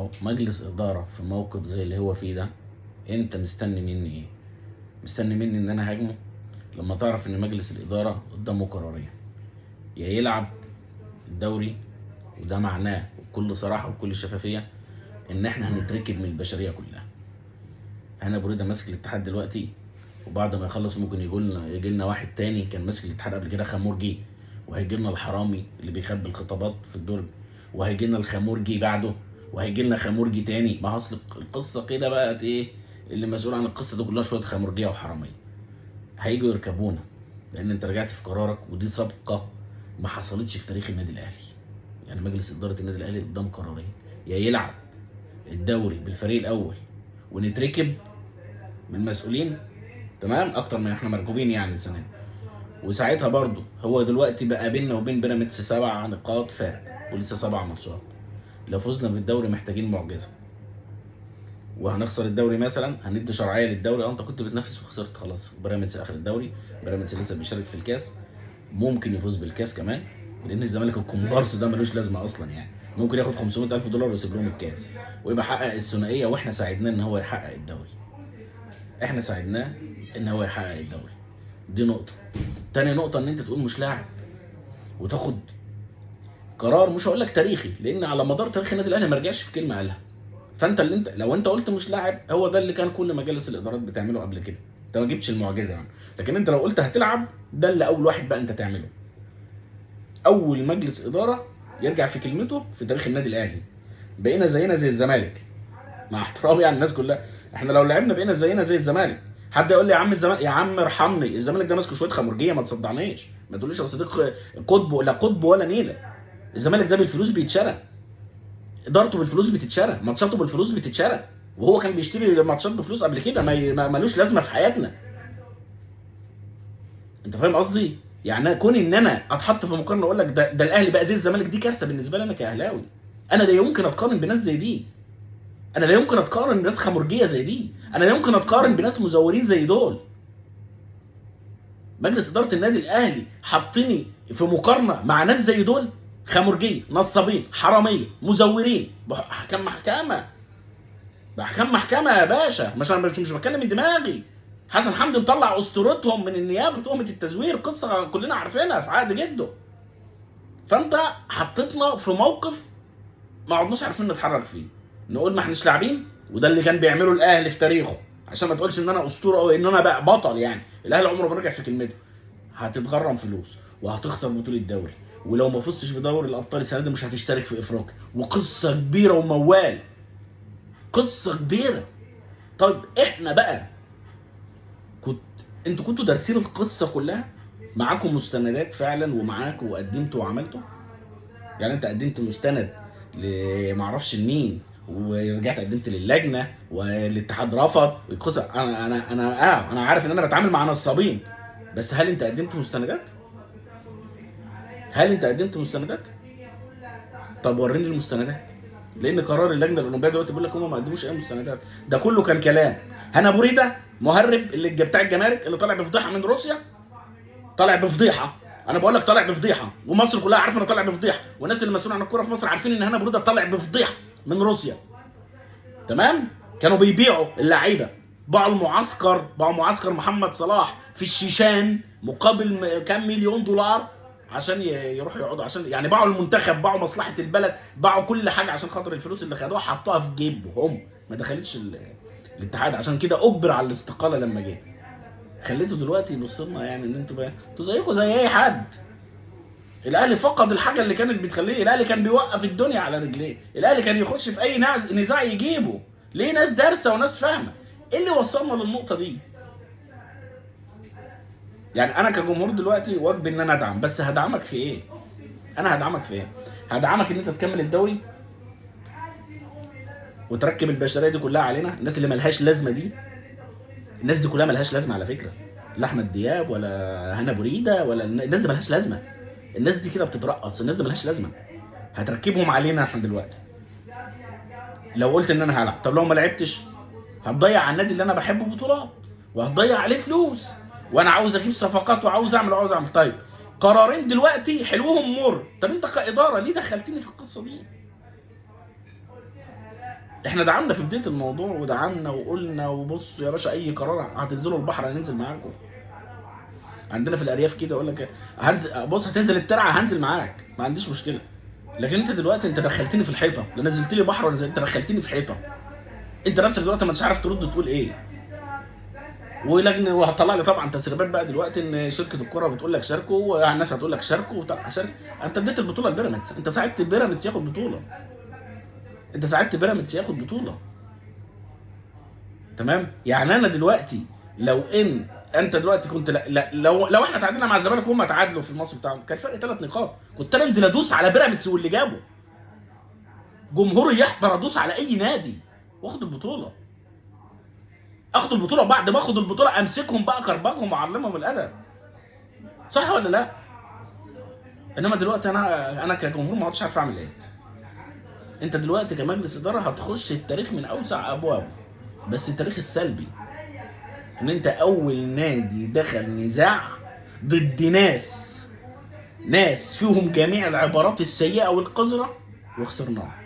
اهو مجلس اداره في موقف زي اللي هو فيه ده، انت مستني مني ايه؟ مستني مني ان انا هاجمه؟ لما تعرف ان مجلس الاداره قدامه قرارين: يا يلعب الدوري، وده معناه بكل صراحه وبكل شفافيه ان احنا هنتركب من البشريه كلها. هنا ابو ريده ماسك الاتحاد دلوقتي، وبعد ما يخلص ممكن يجي لنا واحد تاني كان ماسك الاتحاد قبل كده، خمورجي، وهيجي لنا الحرامي اللي بيخبي الخطابات في الدرج، وهيجي لنا الخمورجي بعده، وهيجي لنا خمورجي تاني. ما هو اصل القصه كده بقت ايه؟ اللي مسؤول عن القصه دي كلها شويه خمورجيه وحراميه هيجوا يركبونا، لان انت رجعت في قرارك، ودي سابقه ما حصلتش في تاريخ النادي الاهلي. يعني مجلس اداره النادي الاهلي قدام قرارين: يا يلعب الدوري بالفريق الاول ونتركب من المسؤولين، تمام، اكتر من احنا مركوبين يعني السنه دي. وساعتها برضو هو دلوقتي بقى بيننا وبين بيراميدز 7 نقاط فارق، ولسه 7 ماتشات. لو فزنا بالدوري محتاجين معجزه، وهنخسر الدوري مثلا، هندي شرعيه للدوري. انت كنت بتنافس وخسرت خلاص، بيراميدز اخر الدوري، بيراميدز لسه بيشارك في الكاس، ممكن يفوز بالكاس كمان، لان الزمالك الكومبارس ده ملوش لازمه اصلا. يعني ممكن ياخد 500,000 دولار ويسيب لهم الكاس ويبقى حقق الثنائيه، واحنا ساعدناه ان هو يحقق الدوري. احنا ساعدناه ان هو يحقق الدوري. دي نقطه. تاني نقطه ان انت تقول مش لاعب وتاخد قرار، مش هقول لك تاريخي، لان على مدار تاريخ النادي الاهلي ما رجعش في كلمه قالها. فانت لو انت قلت مش لاعب، هو ده اللي كان كل مجالس الادارات بتعمله قبل كده. انت ما جبتش المعجزه يعني. لكن انت لو قلت هتلعب، ده اللي اول واحد بقى انت تعمله. اول مجلس اداره يرجع في كلمته في تاريخ النادي الاهلي. بقينا زينا زي الزمالك، مع احترامي يعني الناس كلها. احنا لو لعبنا بقينا زينا زي الزمالك. حد يقول لي يا عم الزمالك، يا عم ارحمني، الزمالك ده ماسك شويه خمرجيه، ما تصدعنيش، ما تقوليش اصل دي قطب، لا قطب ولا نيله. الزمالك ده بالفلوس بيتشرى، ادارته بالفلوس بتتشرى، ماتشاته بالفلوس بتتشرى، وهو كان بيشتري ماتشات بفلوس قبل كده، ملوش لازمه في حياتنا. انت فاهم قصدي؟ يعني كون ان انا اتحط في مقارنه اقول لك ده الاهلي بقى زي الزمالك، دي كارثه بالنسبه لي انا كاهلاوي. انا لا يمكن اتقارن بناس زي دي، انا لا يمكن اتقارن بناس خمرجيه زي دي، انا لا يمكن اتقارن بناس مزورين زي دول. مجلس اداره النادي الاهلي حاطيني في مقارنه مع ناس زي دول، خمرجيه، نصابين، حراميه، مزورين، بحكام محكمه، بحكام محكمه يا باشا. مش بتكلم من دماغي. حسن حمدي مطلع اسطورتهم من النيابه تهمه التزوير، قصه كلنا عارفينها في عقد جده. فانت حطيتنا في موقف ما عدناش عارفين نتحرك فيه. نقول ما احناش لاعبين، وده اللي كان بيعمله الاهلي في تاريخه، عشان ما تقولش ان انا اسطوره او ان انا بقى بطل. يعني الاهلي عمره ما رجع في كلمته. هتتغرم فلوس وهتخسر بطوله الدوري، ولو ما فزتش بدوري الابطال السنه دي مش هتشترك في افريقيا، وقصه كبيره وموال، قصه كبيره. طيب احنا بقى انتوا كنتوا دارسين القصه كلها؟ معاكم مستندات فعلا ومعاكم وقدمتوا وعملتوا؟ يعني انت قدمت مستند لمعرفش لمين، ورجعت قدمت للجنه والاتحاد رفض والقصه. انا عارف ان انا بتعامل مع نصابين، بس هل انت قدمت مستندات؟ هل انت قدمت مستندات؟ طب وريني المستندات، لان قرار اللجنه الاولمبيه دلوقتي بيقول لك هم ما قدموش اي مستندات. ده كله كان كلام. هنا ابو ريده مهرب اللي بتاع الجمارك اللي طالع بفضيحه من روسيا، طالع بفضيحه. انا بقول لك طالع بفضيحه، ومصر كلها عارفه انه طالع بفضيحه، والناس اللي مسؤولين عن الكوره في مصر عارفين ان هنا ابو ريده طالع بفضيحه من روسيا. تمام؟ كانوا بيبيعوا اللعيبه، باعوا معسكر محمد صلاح في الشيشان مقابل كام مليون دولار عشان يروحوا يقعدوا، عشان يعني باعوا المنتخب، باعوا مصلحه البلد، باعوا كل حاجه عشان خاطر الفلوس اللي خدوها حطوها في جيبهم، ما دخلتش الاتحاد. عشان كده اجبر على الاستقاله لما جه. خليته دلوقتي يبص لنا يعني ان انتوا زيكم زي اي حد. الاهلي فقد الحاجه اللي كانت بتخليه، الاهلي كان بيوقف الدنيا على رجليه، الاهلي كان يخش في اي نزاع يجيبه. ليه؟ ناس دارسه وناس فاهمه. ايه اللي وصلنا للنقطه دي؟ يعني انا كجمهور دلوقتي واجب ان انا ادعم، بس هدعمك في ايه؟ انا هدعمك في ايه؟ هدعمك ان انت تكمل الدوري وتركب البشريه دي كلها علينا، الناس اللي ملهاش لازمه دي. الناس دي كلها ملهاش لازمه على فكره، لا احمد دياب ولا هنا بريده ولا الناس دي ملهاش لازمه. الناس دي كده بتترقص، الناس دي ملهاش لازمه. هتركبهم علينا احنا دلوقتي. لو قلت ان انا هلعب، طب لو ما لعبتش هتضيع على النادي اللي انا بحبه بطولات، وهتضيع عليه فلوس، وانا عاوز اجيب صفقات وعاوز اعمل. طيب قرارين دلوقتي حلوهم مر. طب انت كاداره ليه دخلتني في القصه دي؟ احنا دعمنا في بدايه الموضوع ودعمنا وقلنا وبصوا يا باشا اي قرار هتنزلوا البحر هننزل معاكم. عندنا في الارياف كده يقول لك هنزل، بص هتنزل الترعه هنزل معاك ما عنديش مشكله. لكن انت دلوقتي انت دخلتني في الحيطه، لا نزلت لي بحر ولا انت دخلتني في حيطه. انت نفسك دلوقتي ما انتش عارف ترد تقول ايه. ولجنه وهتطلع لي طبعا تسريبات بقى دلوقتي ان شركه الكره بتقول لك شاركوا والناس هتقول لك شاركوا وبتاع شارك. انت اديت البطوله لبيراميدز، انت ساعدت بيراميدز ياخد بطوله، انت ساعدت بيراميدز ياخد بطوله. تمام. يعني انا دلوقتي لو ان انت دلوقتي كنت لو احنا تعادلنا مع الزمالك وهم تعادلوا في الماتش بتاعهم كان فرق 3 نقاط، كنت انا انزل ادوس على بيراميدز واللي جابه جمهوري يحضر ادوس على اي نادي واخد البطوله. اخد البطوله وبعد ما اخد البطوله امسكهم بقى كرباجهم واعلمهم الادب. صح ولا لا؟ انما دلوقتي انا كجمهور ما عادش عارف اعمل ايه. انت دلوقتي كمجلس اداره هتخش التاريخ من اوسع ابوابه، بس التاريخ السلبي ان انت اول نادي دخل نزاع ضد ناس فيهم جميع العبارات السيئه والقذره وخسرناه.